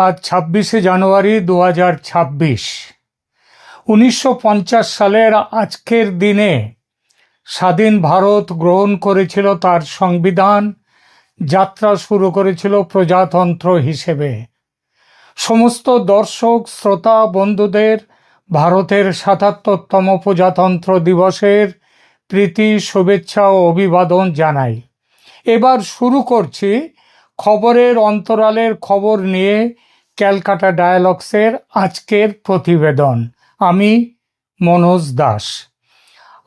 আজ 26শে জানুয়ারি 2026। 1950 সালের আজকের দিনে স্বাধীন ভারত গ্রহণ করেছিল তার সংবিধান, যাত্রা শুরু করেছিল প্রজাতন্ত্র হিসেবে। সমস্ত দর্শক শ্রোতা বন্ধুদের ভারতের ৭৭তম প্রজাতন্ত্র দিবসের প্রীতি, শুভেচ্ছা ও অভিবাদন জানাই। এবার শুরু করছি খবরের অন্তরালের খবর নিয়ে ক্যালকাটা ডায়ালগসের আজকের প্রতিবেদন। আমি মনোজ দাস।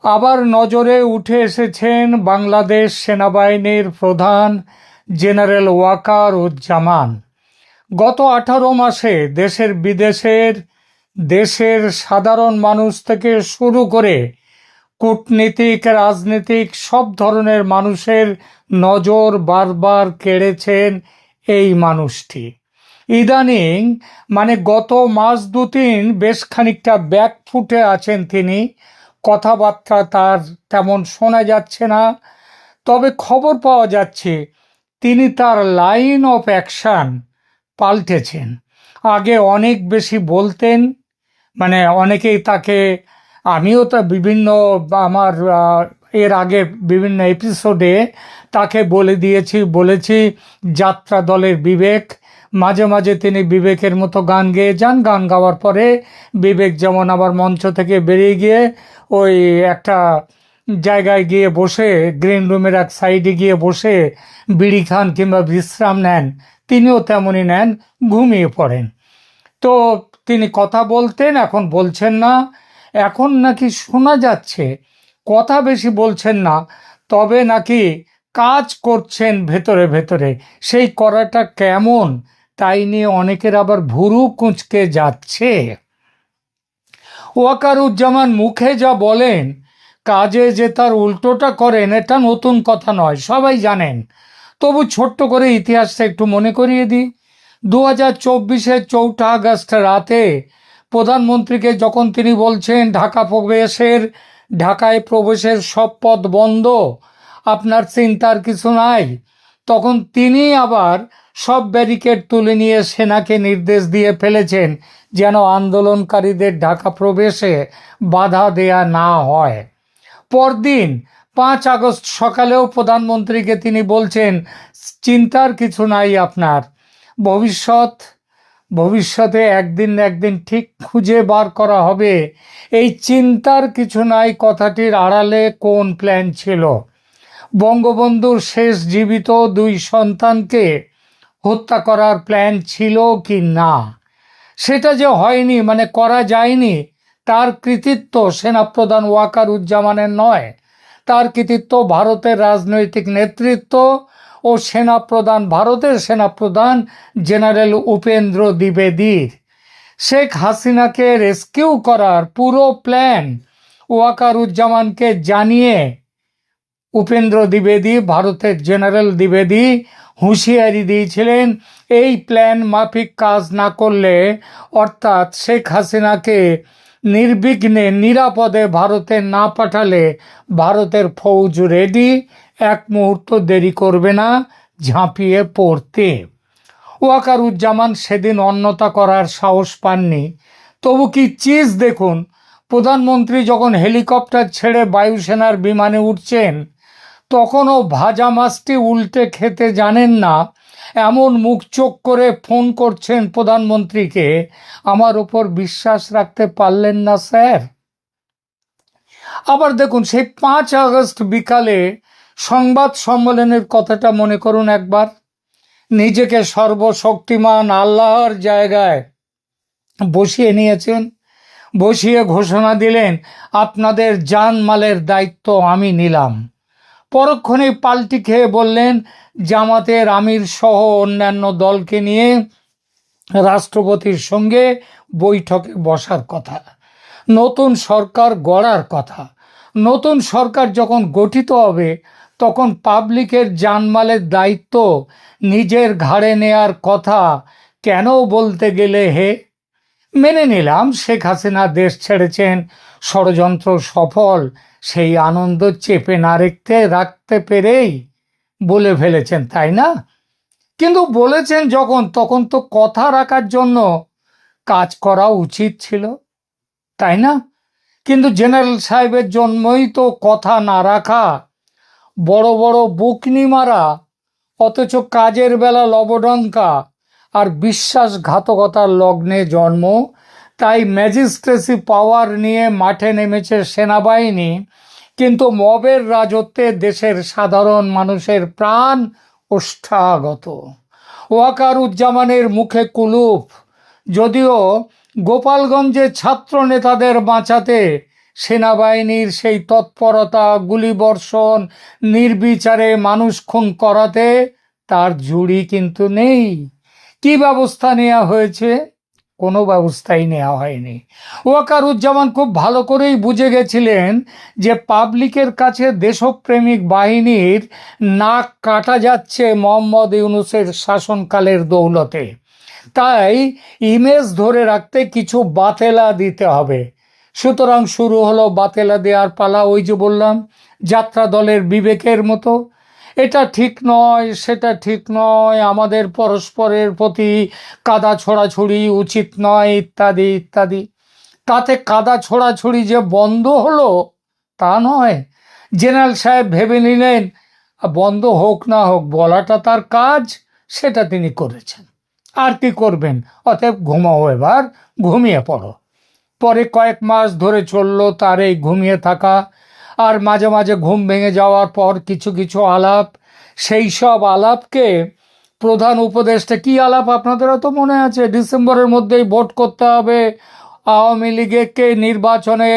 আবার নজরে উঠে এসেছেন বাংলাদেশ সেনাবাহিনীর প্রধান জেনারেল ওয়াকারুজ্জামান। গত 18 মাসে দেশের বিদেশের, দেশের সাধারণ মানুষ থেকে শুরু করে কূটনীতিক, রাজনীতিক সব ধরনের মানুষের নজর বারবার কেড়েছেন এই মানুষটি। ইদানিং গত মাস 2-3 বেশ খানিকটা ব্যাকফুটে আছেন তিনি। কথাবার্তা তার তেমন শোনা যাচ্ছে না, তবে খবর পাওয়া যাচ্ছে তিনি তার লাইন অফ অ্যাকশন পাল্টেছেন। আগে অনেক বেশি বলতেন, অনেকেই তাকে, আমিও তা বিভিন্ন আমার এর আগে বিভিন্ন এপিসোডে তাকে বলেছি যাত্রা দলের বিবেক। মাঝে মাঝে তিনি বিবেকের মতো গান গেয়ে যান, গান গাওয়ার পরে বিবেক যেমন আবার মঞ্চ থেকে বেরিয়ে গিয়ে ওই একটা জায়গায় গিয়ে বসে, গ্রিন রুমের এক সাইডে গিয়ে বসে বিড়ি খান কিংবা বিশ্রাম নেন, তিনিও তেমনই নেন, ঘুমিয়ে পড়েন। তো তিনি কথা বলতেন, এখন বলছেন না। এখন নাকি শোনা যাচ্ছে কথা বেশি বলছেন না, তবে নাকি কাজ করছেন ভেতরে ভেতরে। সেই করাটা কেমন, তাই নিয়ে অনেকের আবার ভুরু কুঁচকে যাচ্ছে। ওয়াকারুজ্জামান মুখে যা বলেন, কাজে যে তার উল্টোটা করেন, এটা নতুন কথা নয়, সবাই জানেন। তবু ছোট্ট করে ইতিহাসটা একটু মনে করিয়ে দিই। 2024-এর 4 আগস্ট রাতে প্রধানমন্ত্রীকে যখন তিনি বলছেন ঢাকায় প্রবেশের সব পথ বন্ধ, আপনার চিন্তার কিছু নাই, তখন তিনি আবার সব ব্যারিকেড তুলে নিয়ে সেনাকে নির্দেশ দিয়ে ফেলেছেন যেন আন্দোলনকারীদের ঢাকা প্রবেশে বাধা দেয়া না হয়। পরদিন 5 আগস্ট সকালেও প্রধানমন্ত্রীকে তিনি বলছেন চিন্তার কিছু নাই আপনার, ভবিষ্যতে একদিন ঠিক খুঁজে বার করা হবে। এই চিন্তার কিছু নাই কথাটির আড়ালে কোন প্ল্যান ছিল? বঙ্গবন্ধুর শেষ জীবিত 2 সন্তানকে হত্যা করার প্ল্যান ছিল কি না? সেটা যে হয়নি, করা যায়নি, তার কৃতিত্ব সেনাপ্রধান ওয়াকারুজ্জামানের নয়, তার কৃতিত্ব ভারতের রাজনৈতিক নেতৃত্ব ও ভারতের সেনাপ্রধান জেনারেল উপেন্দ্র দ্বিবেদীর। শেখ হাসিনাকে রেস্কিউ করার পুরো প্ল্যান ওয়াকারুজ্জামানকে জানিয়ে উপেন্দ্র দ্বিবেদী, ভারতের জেনারেল দ্বিবেদী হুঁশিয়ারি দিয়েছিলেন, এই প্ল্যান মাফিক কাজ না করলে, অর্থাৎ শেখ হাসিনাকে নির্বিঘ্নে নিরাপদে ভারতে না পাঠালে ভারতের ফৌজ রেডি, এক মুহূর্ত দেরি করবে না ঝাঁপিয়ে পড়তে। ওয়াকারুজ্জামান সেদিন অন্যতা করার সাহস পাননি। তবু কি চিজ দেখুন, প্রধানমন্ত্রী যখন হেলিকপ্টার ছেড়ে বায়ুসেনার বিমানে উঠছেন, তখনও ভাজা মাছটি উল্টে খেতে জানেন না, এমন মুখ চোখ করে ফোন করছেন প্রধানমন্ত্রীকে। আমার উপর বিশ্বাস রাখতে পারলেন না স্যার? আবার দেখুন, সেই 5 আগস্ট বিকালে সংবাদ সম্মেলনের কথাটা মনে করুন একবার। নিজেকে সর্বশক্তিমান আল্লাহর জায়গায় বসিয়ে নিয়েছেন, বসিয়ে ঘোষণা দিলেন, আপনাদের জানমালের দায়িত্ব আমি নিলাম। পরক্ষণেই পাল্টি খেয়ে বললেন জামাতের আমির সহ অন্যান্য দলকে নিয়ে রাষ্ট্রপতির সঙ্গে বৈঠকে বসার কথা, নতুন সরকার গড়ার কথা। নতুন সরকার যখন গঠিত হবে, তখন পাবলিকের জানমালের দায়িত্ব নিজের ঘাড়ে নেয়ার কথা কেন বলতে গেলে হে? মেনে নিলাম শেখ হাসিনা দেশ ছেড়েছেন, ষড়যন্ত্র সফল, সেই আনন্দ চেপে না রাখতে পেরেই বলে ফেলেছেন, তাই না? কিন্তু বলেছেন যখন, তখন তো কথা রাখার জন্য কাজ করা উচিত ছিল, তাই না? কিন্তু জেনারেল সাহেবের জন্মই তো কথা না রাখা, বড় বড় বুকনি মারা, অথচ কাজের বেলা লবডঙ্কা আর বিশ্বাসঘাতকতার লগ্নে জন্ম। তাই ম্যাজিস্ট্রেসি পাওয়ার নিয়ে মাঠে নেমেছে সেনাবাহিনী, কিন্তু মবের রাজত্বে দেশের সাধারণ মানুষের প্রাণ ওষ্ঠাগত। ওয়াকারুজ্জামানের মুখে কুলুপ, যদিও গোপালগঞ্জে ছাত্র নেতাদের বাঁচাতে সেনাবাহিনীর সেই তৎপরতা, গুলিবর্ষণ, নির্বিচারে মানুষ খুন করাতে তার জুড়ি কিন্তু নেই। কি ব্যবস্থা নেওয়া হয়েছে? কোনো ব্যবস্থাই নেওয়া হয়নি। ওয়াকারুজ্জামান খুব ভালো করেই বুঝে গেছিলেন যে পাবলিকের কাছে দেশপ্রেমিক বাহিনীর নাক কাটা যাচ্ছে মোহাম্মদ ইউনূসের শাসনকালের দৌলতে। তাই ইমেজ ধরে রাখতে কিছু বাতেলা দিতে হবে। সুতরাং শুরু হলো বাতেলা দেওয়ার পালা। ওই যে বললাম, যাত্রা দলের বিবেকের মতো, এটা ঠিক নয়, সেটা ঠিক নয়, আমাদের পরস্পরের প্রতি কাদা ছোড়াছুড়ি উচিত নয়, ইত্যাদি ইত্যাদি। তাতে কাদা ছোড়াছুড়ি যে বন্ধ হলো তা নয়। জেনারেল সাহেব ভেবে নিলেন বন্ধ হোক না হোক, বলাটা তার কাজ, সেটা তিনি করেছেন। আর কি করবেন? অতএব ঘুমাও, এবার ঘুমিয়ে পড়ো। পরে কয়েক মাস ধরে চলল তার এই ঘুমিয়ে থাকা, আর মাঝে মাঝে ঘুম ভেঙে যাওয়ার পর কিছু কিছু আলাপ। সেই সব আলাপকে প্রধান উপদেষ্টা, কি আলাপ আপনাদেরও তো মনে আছে, ডিসেম্বরের মধ্যেই ভোট করতে হবে, আওয়ামী লীগকে নির্বাচনে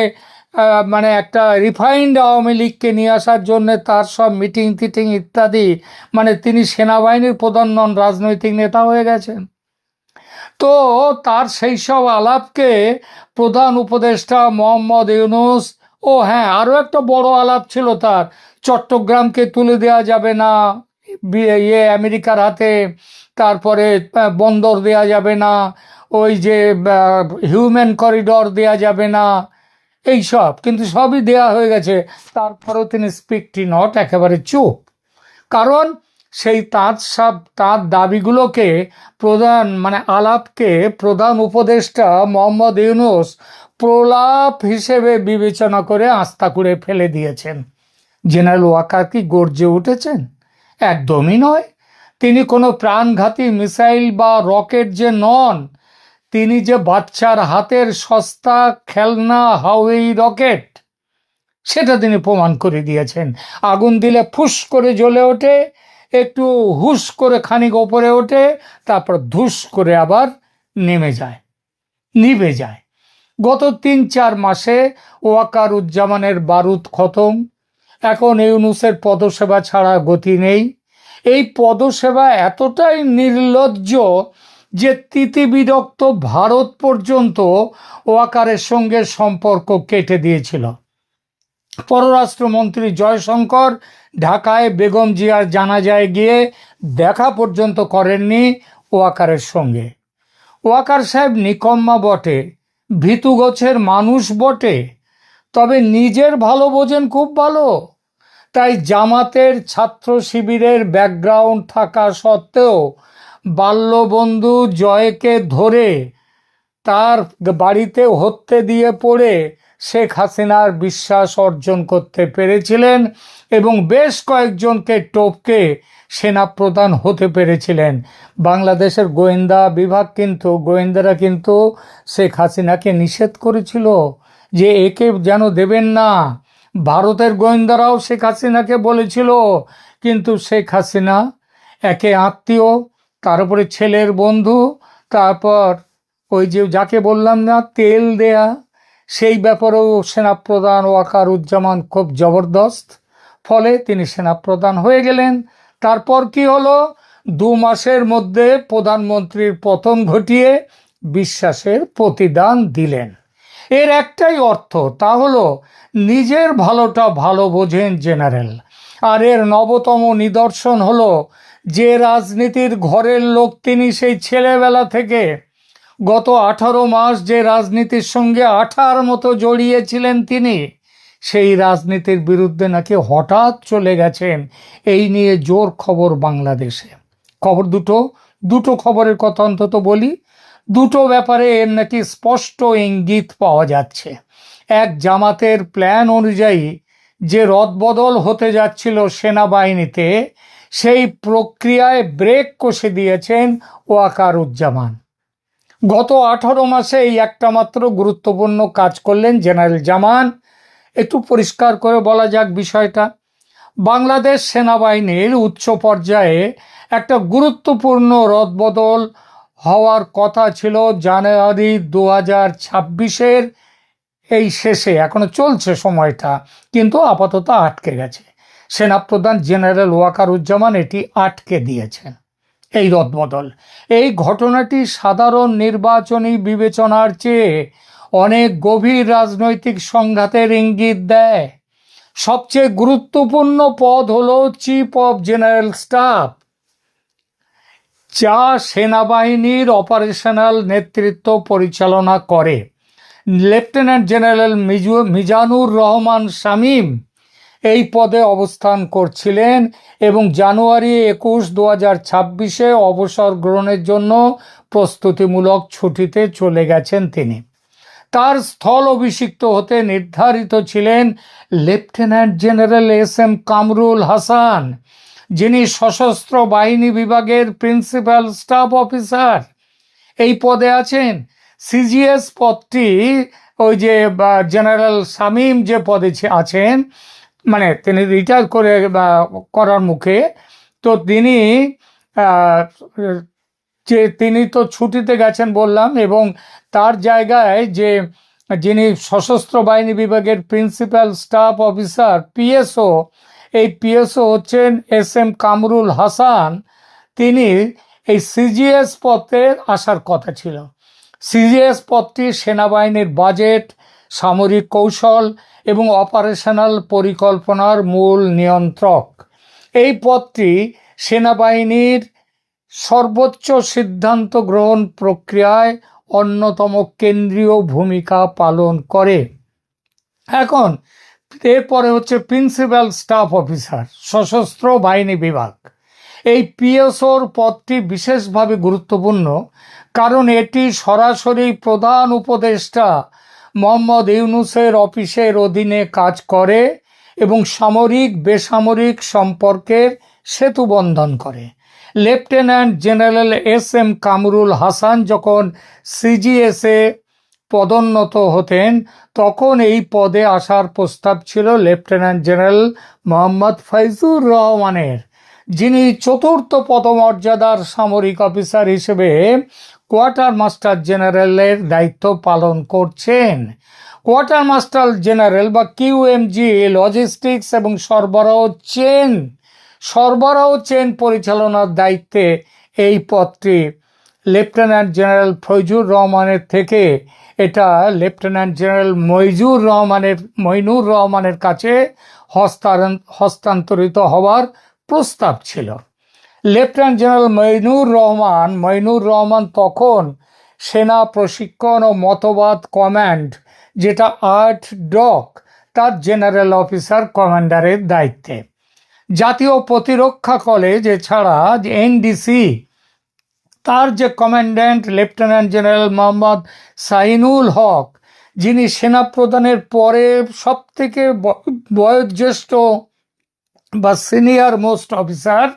মানে একটা রিফাইন্ড আওয়ামী লীগকে নিয়ে আসার জন্য তার সব মিটিং টিটিং ইত্যাদি। মানে তিনি সেনাবাহিনীর প্রধান নন, রাজনৈতিক নেতা হয়ে গেছেন। তো তার সেই সব আলাপকে প্রধান উপদেষ্টা মোহাম্মদ ইউনূস, ও হ্যাঁ, আরও একটা বড় আলাপ ছিল তার, চট্টগ্রামকে তুলে দেওয়া যাবে না আমেরিকার হাতে, তারপরে বন্দর দেয়া যাবে না, ওই যে হিউম্যান করিডর দেয়া যাবে না, এই সব কিন্তু সবই দেয়া হয়ে গেছে। তারপরেও তিনি স্পিকটি নট, একেবারে চুপ। কারণ সেই তার দাবিগুলোকে প্রধান মানে আলাপকে প্রধান উপদেষ্টা মোহাম্মদ ইউনূস প্রলাপ হিসেবে বিবেচনা করে আস্থা করে ফেলে দিয়েছেন। জেনারেল ওয়াকার কি গর্জে উঠেছেন? একদমই নয়। তিনি কোনো প্রাণঘাতী মিসাইল বা রকেট যে নন, তিনি যে বাচ্চার হাতের সস্তা খেলনা হাওয়াই রকেট, সেটা তিনি প্রমাণ করে দিয়েছেন। আগুন দিলে ফুস করে জ্বলে ওঠে, একটু হুস করে খানিক ওপরে ওঠে, তারপর ধুস করে আবার নিভে যায়। গত ৩-৪ মাসে ওয়াকারুজ্জামানের বারুদ খতম। এখন ইউনূসের পদসেবা ছাড়া গতি নেই। এই পদসেবা এতটাই নির্লজ্জ যে তিতিবিরক্ত ভারত পর্যন্ত ওয়াকারের সঙ্গে সম্পর্ক কেটে দিয়েছিল। পররাষ্ট্রমন্ত্রী জয়শঙ্কর ঢাকায় বেগম জিয়ার জানাজায় গিয়ে দেখা পর্যন্ত করেননি ওয়াকারের সঙ্গে। ওয়াকার সাহেব নিকম্মা বটে, ভীতু গোছের মানুষ বটে, তবে নিজের ভালো বোঝেন খুব ভালো। তাই জামাতের ছাত্র শিবিরের ব্যাকগ্রাউন্ড থাকা সত্ত্বেও বাল্যবন্ধু জয়কে ধরে তার বাড়িতে হত্যে দিয়ে পড়ে শেখ হাসিনার বিশ্বাস অর্জন করতে পেরেছিলেন এবং বেশ কয়েকজনকে টপকে সেনাপ্রধান হতে পেরেছিলেন। বাংলাদেশের গোয়েন্দারা কিন্তু শেখ হাসিনাকে নিষেধ করেছিল যে একে যেন দেবেন না। ভারতের গোয়েন্দারাও শেখ হাসিনাকে বলেছিল, কিন্তু শেখ হাসিনা একে আত্মীয়, তার উপরে ছেলের বন্ধু, তারপর ওই যে যাকে বললাম না তেল দেয়া, সেই ব্যাপারেও সেনাপ্রধান ওয়াকারুজ্জামান খুব জবরদস্ত। ফলে তিনি সেনাপ্রধান হয়ে গেলেন। তারপর কি হলো? 2 মাসের মধ্যে প্রধানমন্ত্রীর পতন ঘটিয়ে বিশ্বাসের প্রতিদান দিলেন। এর একটাই অর্থ, তা হলো নিজের ভালোটা ভালো বোঝেন জেনারেল। আর এর নবতম নিদর্শন হলো যে রাজনীতির ঘরের লোক তিনি সেই ছেলেবেলা থেকে গত 18 মাস যে রাজনীতির সঙ্গে আঠার মতো জড়িয়েছিলেন তিনি, সেই রাজনীতির বিরুদ্ধে নাকি হঠাৎ চলে গেছেন। এই নিয়ে জোর খবর বাংলাদেশে। খবর দুটো, দুটো খবরের কথা অন্তত বলি। দুটো ব্যাপারে এর নাকি স্পষ্ট ইঙ্গিত পাওয়া যাচ্ছে। এক, জামাতের প্ল্যান অনুযায়ী যে রদবদল হতে যাচ্ছিল সেনাবাহিনীতে, সেই প্রক্রিয়ায় ব্রেক কষে দিয়েছেন ওয়াকারুজ্জামান। গত 18 মাসে এই একটা মাত্র গুরুত্বপূর্ণ কাজ করলেন জেনারেল জামান। একটু পরিষ্কার করে বলা যাক বিষয়টা। বাংলাদেশ সেনাবাহিনীর উচ্চ পর্যায়ে একটা গুরুত্বপূর্ণ রদবদল হওয়ার কথা ছিল জানুয়ারি 2026-এর এই শেষে। এখনো চলছে সময়টা, কিন্তু আপাতত আটকে গেছে। সেনাপ্রধান জেনারেল ওয়াকারুজ্জামান এটি আটকে দিয়েছেন, এই রদবদল। এই ঘটনাটি সাধারণ নির্বাচনী বিবেচনার চেয়ে অনেক গভীর রাজনৈতিক সংঘাতের ইঙ্গিত দেয়। সবচেয়ে গুরুত্বপূর্ণ পদ হলো চিফ অফ জেনারেল স্টাফ, যা সেনাবাহিনীর অপারেশনাল নেতৃত্ব পরিচালনা করে। লেফটেন্যান্ট জেনারেল মিজানুর রহমান শামীম এই পদে অবস্থান করছিলেন এবং জানুয়ারি 21, 2026-এ অবসর গ্রহণের জন্য প্রস্তুতিমূলক ছুটিতে চলে গেছেন তিনি। তার স্থল অভিষিক্ত হতে নির্ধারিত ছিলেন lieutenant general SM. Kamrul Hasan, যিনি সশস্ত্র বাহিনী বিভাগের প্রিন্সিপাল স্টাফ অফিসার এই পদে আছেন। সিজিএস পদটি ওই যে জেনারেল শামীম যে পদে আছেন, মানে তিনি রিটায়ার করার মুখে, তো তিনি তো ছুটিতে গেছেন বললাম, এবং তার জায়গায় যিনি সশস্ত্র বাহিনী বিভাগের প্রিন্সিপাল স্টাফ অফিসার পিএসও, এই পিএসও হচ্ছেন এস.এম. কামরুল হাসান। তিনি এই সিজিএস পদে আসার কথা ছিল। সিজিএস পদটি সেনাবাহিনীর বাজেট, সামরিক কৌশল এবং অপারেশনাল পরিকল্পনার মূল নিয়ন্ত্রক। এই পদটি সেনাবাহিনীর সর্বোচ্চ সিদ্ধান্ত গ্রহণ প্রক্রিয়ায় অন্যতম কেন্দ্রীয় ভূমিকা পালন করে। এখন এরপরে হচ্ছে প্রিন্সিপাল স্টাফ অফিসার, সশস্ত্র বাহিনী বিভাগ। এই পিএসওর পদটি বিশেষভাবে গুরুত্বপূর্ণ, কারণ এটি সরাসরি প্রধান উপদেষ্টা মোহাম্মদ ইউনূসের অফিসের অধীনে কাজ করে এবং সামরিক বেসামরিক সম্পর্কের সেতু বন্ধন করে। Lieutenant general SM. Kamrul Hasan যখন সিজিএসে পদোন্নত হতেন, তখন এই পদে আসার প্রস্তাব ছিল লেফটেন্যান্ট জেনারেল মোহাম্মদ ফয়জুর রহমানের, যিনি চতুর্থ পদমর্যাদার সামরিক অফিসার হিসেবে কোয়ার্টার মাস্টার জেনারেলের দায়িত্ব পালন করছেন। কোয়ার্টার মাস্টার জেনারেল বা কিউএমজি লজিস্টিক্স এবং সরবরাহ চেন পরিচালনার দায়িত্বে এই পদটি লেফটেন্যান্ট জেনারেল ফয়জুর রহমানের থেকে এটা লেফটেন্যান্ট জেনারেল মইনুর রহমানের কাছে হস্তান্তরিত হওয়ার প্রস্তাব ছিল। লেফটেন্যান্ট জেনারেল মইনুর রহমান তখন সেনা প্রশিক্ষণ ও মতবাদ কমান্ড, যেটা 8 ডক, তার জেনারেল অফিসার কমান্ডারের দায়িত্বে। জাতীয় প্রতিরক্ষা কলেজ এছাড়া এনডিসি, তার যে commandant lieutenant general Mohammad Shahinul Haque, যিনি সেনাপ্রধানের পরে সবথেকে বয়োজ্যেষ্ঠ বা সিনিয়র মোস্ট অফিসার,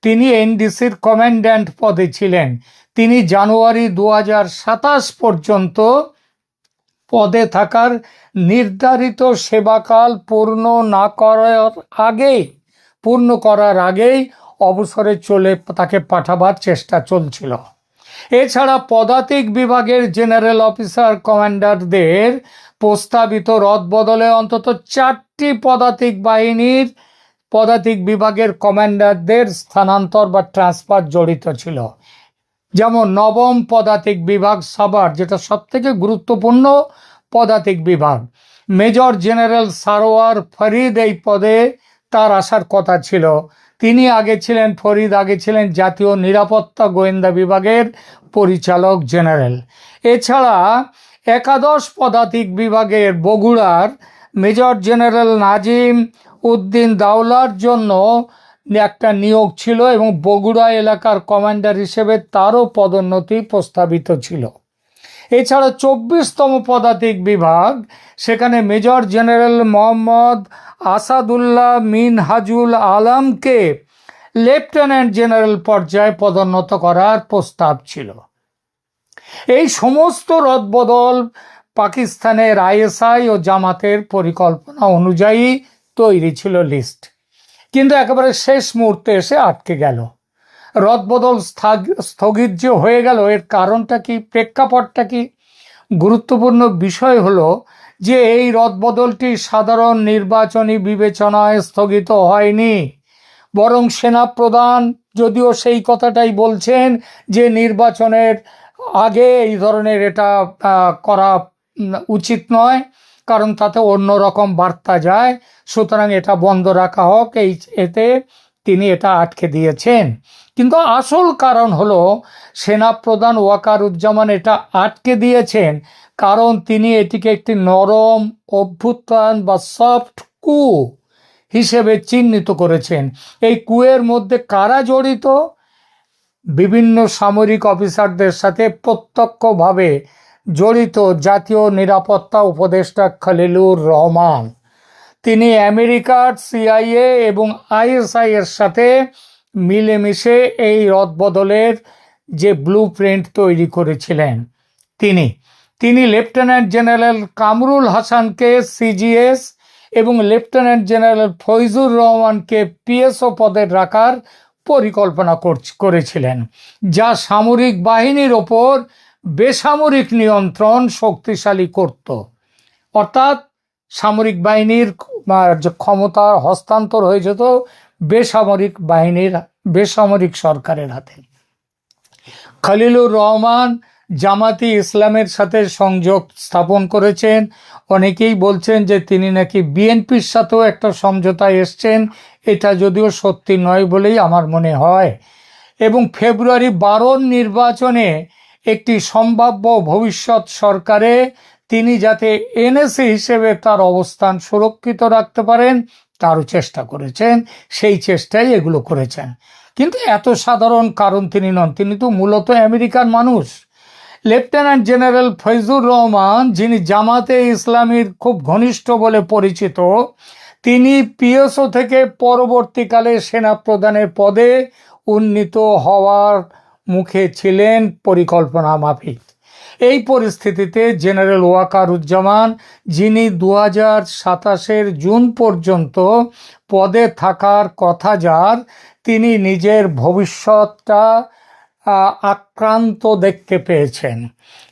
তিনি এনডিসির কমান্ড্যান্ট পদে ছিলেন। তিনি জানুয়ারি 2027 পর্যন্ত পদে থাকার নির্ধারিত সেবাকাল পূর্ণ করার আগেই অবসরে তাকে পাঠাবার চেষ্টা চলছিল। এছাড়া পদাতিক বিভাগের জেনারেল অফিসার কমান্ডারদের প্রস্তাবিত রদবদলে অন্তত 4টি পদাতিক বিভাগের কমান্ডারদের স্থানান্তর বা ট্রান্সফার জড়িত ছিল। যেমন 9ম পদাতিক বিভাগ সাভার, যেটা সবথেকে গুরুত্বপূর্ণ পদাতিক বিভাগ, মেজর জেনারেল সারোয়ার ফরিদ এই পদে তার আসার কথা ছিল। ফরিদ আগে ছিলেন জাতীয় নিরাপত্তা গোয়েন্দা বিভাগের পরিচালক জেনারেল। এছাড়া 11 পদাতিক বিভাগের বগুড়ার মেজর জেনারেল নাজিম উদ্দিন দাওলার জন্য একটা নিয়োগ ছিল এবং বগুড়া এলাকার কমান্ডার হিসেবে তারও পদোন্নতি প্রস্তাবিত ছিল। এছাড়া 24তম পদাতিক বিভাগ, সেখানে মেজর জেনারেল মোহাম্মদ আসাদুল্লাহ মিনহাজুল আলমকে লেফটেন্যান্ট জেনারেল পর্যায়ে পদোন্নত করার প্রস্তাব ছিল। এই সমস্ত রদবদল পাকিস্তানের আইএসআই ও জামাতের পরিকল্পনা অনুযায়ী তৈরি ছিল লিস্ট, কিন্তু একেবারে শেষ মুহূর্তে এসে আটকে গেল। রদবদল স্থগিত যে হয়ে গেল, এর কারণটা কি, প্রেক্ষাপটটা কি? গুরুত্বপূর্ণ বিষয় হলো যে এই রদবদলটি সাধারণ নির্বাচনী বিবেচনায় স্থগিত হয়নি, বরং সেনাপ্রধান যদিও সেই কথাটাই বলছেন যে নির্বাচনের আগে এই ধরনের এটা করা উচিত নয়, কারণ তাতে অন্যরকম বার্তা যায়, সুতরাং এটা বন্ধ রাখা হোক, এতে তিনি এটা আটকে দিয়েছেন। কিন্তু আসল কারণ হলো সেনাপ্রধান ওয়াকারুজ্জামান এটা আটকে দিয়েছেন কারণ তিনি এটিকে একটি নরম অভ্যুত্থান বা সফট কু হিসেবে চিহ্নিত করেছেন। এই কুয়ের মধ্যে কারা জড়িত? বিভিন্ন সামরিক অফিসারদের সাথে প্রত্যক্ষভাবে জড়িত জাতীয় নিরাপত্তা উপদেষ্টা খলিলুর রহমান। তিনি আমেরিকার সিআইএ এবং আইএসআই এর সাথে মিলেমিশে এই রদবদলের যে ব্লু প্রিন্ট তৈরি করেছিলেন। তিনি লেফটেন্যান্ট জেনারেল কামরুল হাসানকে সিজিএস এবং লেফটেন্যান্ট জেনারেল ফৈজুর রহমানকে পিএসও পদে রাখার পরিকল্পনা করেছিলেন, যা সামরিক বাহিনীর ওপর বেসামরিক নিয়ন্ত্রণ শক্তিশালী করত। অর্থাৎ সামরিক বাহিনীর যে ক্ষমতার হস্তান্তর হয়ে যেত বেসামরিক সরকারের হাতে। খলিলুর রহমান জামাতি ইসলামের সাথে সংযোগ স্থাপন করেছেন। অনেকেই বলছেন যে তিনি নাকি বিএনপির সাথেও একটা সমঝোতায় এসছেন, এটা যদিও সত্যি নয় বলেই আমার মনে হয়। এবং ফেব্রুয়ারি 12 নির্বাচনে একটি সম্ভাব্য ভবিষ্যৎ সরকারে তিনি যাতে এনএসি হিসেবে তার অবস্থান সুরক্ষিত রাখতে পারেন তারও চেষ্টা করেছেন, সেই চেষ্টাই এগুলো করেছেন। কিন্তু এত সাধারণ কারণ তিনি নন, তিনি তো মূলত আমেরিকার মানুষ। লেফটেন্যান্ট জেনারেল ফৈজুর রহমান, যিনি জামাতে ইসলামীর খুব ঘনিষ্ঠ বলে পরিচিত, তিনি পিএসও থেকে পরবর্তীকালে সেনাপ্রধানের পদে উন্নীত হওয়ার মুখে ছিলেন পরিকল্পনা মাফিক। এই পরিস্থিতিতে জেনারেল ওয়াকারুজ্জামান, যিনি 2027 জুন পর্যন্ত পদে থাকার কথা যার, তিনি নিজের ভবিষ্যৎটা আক্রান্ত দেখতে পেয়েছেন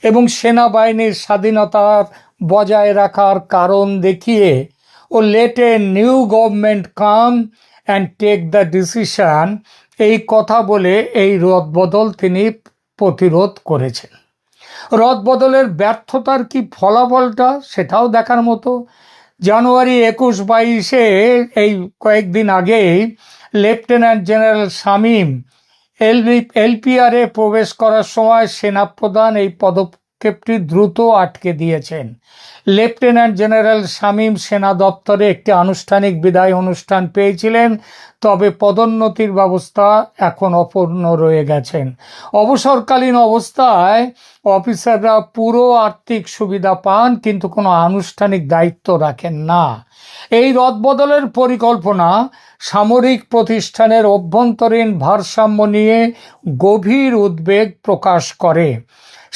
এবং সেনাবাহিনীর স্বাধীনতা বজায় রাখার কারণ দেখিয়ে ও let a new government come and take the decision, এই কথা বলে এই রদবদল তিনি প্রতিরোধ করেছেন। রদবদলের ব্যর্থতার কি ফলাফলটা, সেটাও দেখার মতো। জানুয়ারি 21-22 এই কয়েকদিন আগেই লেফটেন্যান্ট জেনারেল শামীম এলপিআরে প্রবেশ করার সময় সেনাপ্রধান এই পদক্ষেপটি দ্রুত আটকে দিয়েছেন। লেফটেন্যান্ট জেনারেল শামীম সেনা দপ্তরে একটি আনুষ্ঠানিক বিদায় অনুষ্ঠান পেয়েছিলেন, তবে পদোন্নতির ব্যবস্থা এখন অপূর্ণ রয়ে গেছেন। অবসরকালীন অবস্থায় অফিসাররা পুরো আর্থিক সুবিধা পান, কিন্তু কোনো আনুষ্ঠানিক দায়িত্ব রাখেন না। এই রদবদলের পরিকল্পনা সামরিক প্রতিষ্ঠানের অভ্যন্তরীণ ভারসাম্য নিয়ে গভীর উদ্বেগ প্রকাশ করে।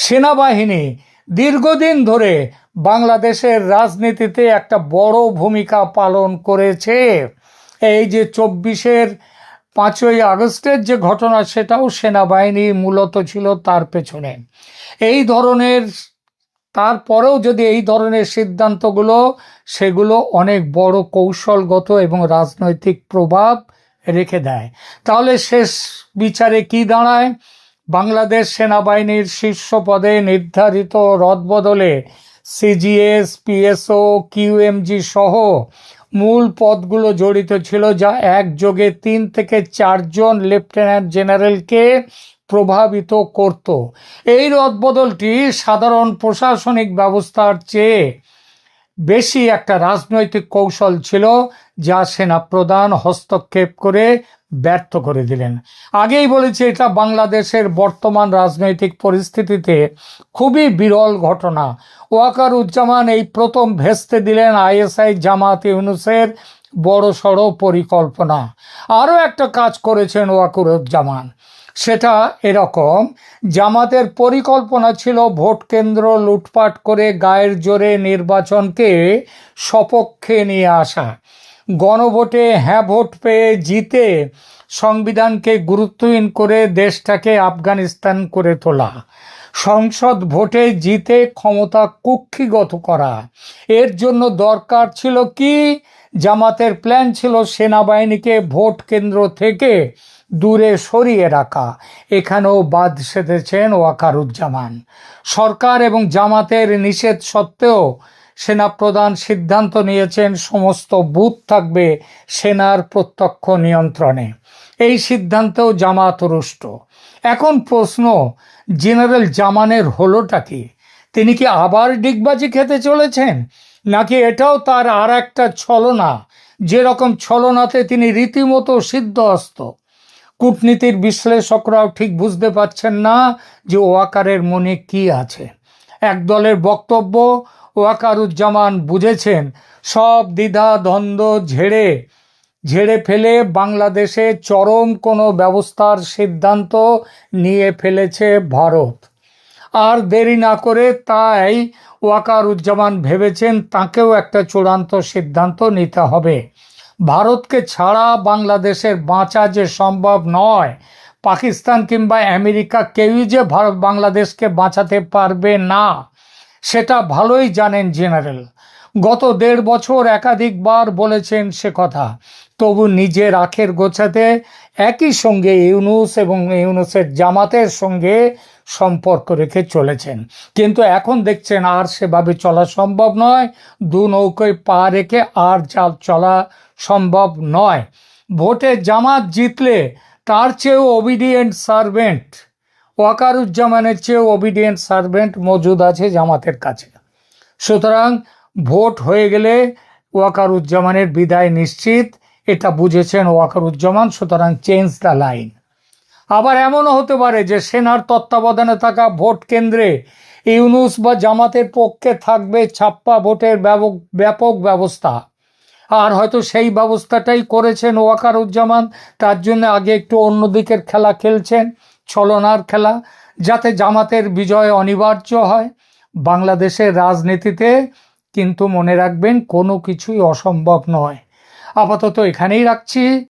সেনাবাহিনী দীর্ঘদিন ধরে বাংলাদেশের রাজনীতিতে একটা বড় ভূমিকা পালন করেছে। এই যে 5ই আগস্টের যে ঘটনা, সেটাও সেনাবাহিনী মূলত ছিল তার পেছনে। তারপরেও যদি এই ধরনের সিদ্ধান্তগুলো, সেগুলো অনেক বড় কৌশলগত এবং রাজনৈতিক প্রভাব রেখে দেয়। তাহলে শেষ বিচারে কি দাঁড়ায়? বাংলাদেশ সেনাবাহিনীর শীর্ষ পদে নির্ধারিত রদবদলে সিজিএস, পিএসও, কিউএমজি সহ মূল পদগুলো জড়িত ছিল, যা একযোগে 3 থেকে 4 জন লেফটেন্যান্ট জেনারেলকে প্রভাবিত করত। এই রদবদলটি সাধারণ প্রশাসনিক ব্যবস্থার চেয়ে বেশি একটা রাজনৈতিক কৌশল ছিল, যা সেনাপ্রধান হস্তক্ষেপ করে ব্যর্থ করে দিলেন। আগেই বলেছি, এটা বাংলাদেশের বর্তমান রাজনৈতিক পরিস্থিতিতে খুবই বিরল ঘটনা। ওয়াকারুজ্জামান এই প্রথম ভেস্তে দিলেন আইএসআই জামাত ইউনূসের বড়সড় পরিকল্পনা। আরও একটা কাজ করেছেন ওয়াকারুজ্জামান, সেটা এরকম: জামাতের পরিকল্পনা ছিল ভোট কেন্দ্র লুটপাট করে গায়ের জোরে নির্বাচনকে সপক্ষে নিয়ে আসা, গণভোটে হ্যাঁ ভোট পেয়ে জিতে সংবিধানকে গুরুত্বহীন করে দেশটাকে আফগানিস্তান করে তোলা, সংসদ ভোটে জিতে ক্ষমতা কুক্ষিগত করা। এর জন্য দরকার ছিল কি? জামাতের প্ল্যান ছিল সেনাবাহিনীকে ভোট কেন্দ্র থেকে দূরে সরিয়ে রাখা। এখানেও বাদ সেধেছেন ওয়াকারুজ্জামান। সরকার এবং জামাতের নিষেধ সত্ত্বেও সেনাপ্রধান সিদ্ধান্ত নিয়েছেন সমস্ত বুথ থাকবে সেনার প্রত্যক্ষ নিয়ন্ত্রণে। এই সিদ্ধান্তেও জামাত রুষ্ট। এখন প্রশ্ন, জেনারেল জামানের হলোটা কি? তিনি কি আবার ডিগবাজি খেতে চলেছেন, নাকি এটাও তার আর একটা ছলনা, যেরকম ছলনাতে তিনি রীতিমতো সিদ্ধহস্ত? কূটনীতির বিশ্লেষকরাও ঠিক বুঝতে পারছেন না যে ওয়াকারের মনে কি আছে। এক দলের বক্তব্য, ওয়াকারুজ্জামান বুঝেছেন সব দ্বিধা দ্বন্দ্ব ঝেড়ে ফেলে বাংলাদেশে চরম কোনো ব্যবস্থার সিদ্ধান্ত নিয়ে ফেলেছে ভারত। আর দেরি না করে তাই ওয়াকারুজ্জামান ভেবেছেন তাকেও একটা চূড়ান্ত সিদ্ধান্ত নিতে হবে। ভারতকে ছাড়া বাংলাদেশের বাঁচা যে সম্ভব নয়, পাকিস্তান কিংবা আমেরিকা কেউই যে বাংলাদেশকে বাঁচাতে পারবে না, সেটা ভালোই জানেন জেনারেল। গত 1.5 বছর একাধিকবার বলেছেন সে কথা, তবু নিজের আখের গোছাতে একই সঙ্গে ইউনূস এবং ইউনূসের জামাতের সঙ্গে সম্পর্ক রেখে চলেছেন। কিন্তু এখন দেখছেন আর সেভাবে চলা সম্ভব নয়। দু নৌকোয় পা রেখে আর চলা সম্ভব নয়। ভোটে জামাত জিতলে তার চেয়েও ওবিডিয়েন্ট সার্ভেন্ট, ওয়াকারুজ্জামানের চেয়েও ওবিডিয়েন্ট সার্ভেন্ট মজুদ আছে জামাতের কাছে। সুতরাং ভোট হয়ে গেলে ওয়াকারুজ্জামানের বিদায় নিশ্চিত, এটা বুঝেছেন ওয়াকারুজ্জামান। সুতরাং চেঞ্জ দ্য লাইন। আবার এমনও হতে পারে যে সেনার তত্ত্বাবধানে থাকা ভোট কেন্দ্রে ইউনূস বা জামাতের পক্ষে থাকবে ছাপ্পা ভোটের ব্যাপক ব্যবস্থা। আর হয়তো সেই ব্যবস্থাটাই করেছেন ওয়াকারুজ্জামান। তার জন্য আগে একটু অন্য দিকের খেলা খেলছেন, ছলনার খেলা, যাতে জামাতের বিজয় অনিবার্য হয়। বাংলাদেশের রাজনীতিতে কিন্তু মনে রাখবেন, কোনো কিছুই অসম্ভব নয়। আপাতত এখানেই রাখছি।